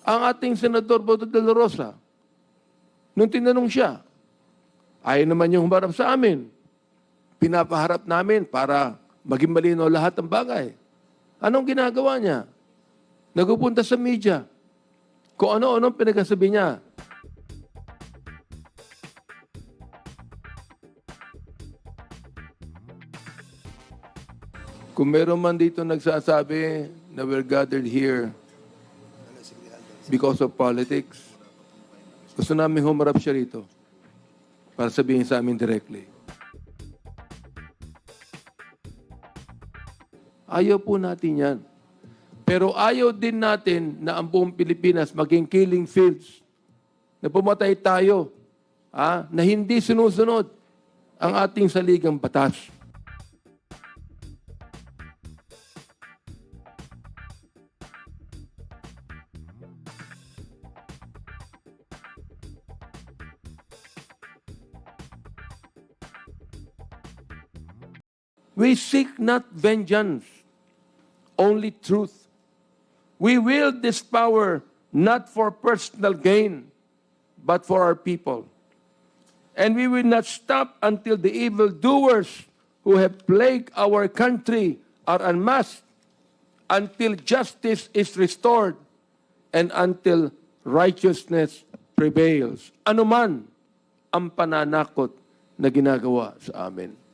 ang ating Senador Boto de la Rosa, nung tinanong siya, ayaw naman yung humarap sa amin. Pinapaharap namin para maging malinaw lahat ng bagay. Anong ginagawa niya? Nagpupunta sa media. Kung ano-anong pinagsasabi niya. Kung meron man dito nagsasabi na we're gathered here because of politics, gusto namin humarap siya rito para sabihin sa amin directly. Ayaw po natin yan. Pero ayaw din natin na ang buong Pilipinas maging killing fields. Na pumatay tayo, na hindi sinusunod ang ating saligang batas. We seek not vengeance, only truth. We wield this power not for personal gain, but for our people. And we will not stop until the evildoers who have plagued our country are unmasked, until justice is restored, and until righteousness prevails. Ano man ang pananakot na ginagawa sa amin.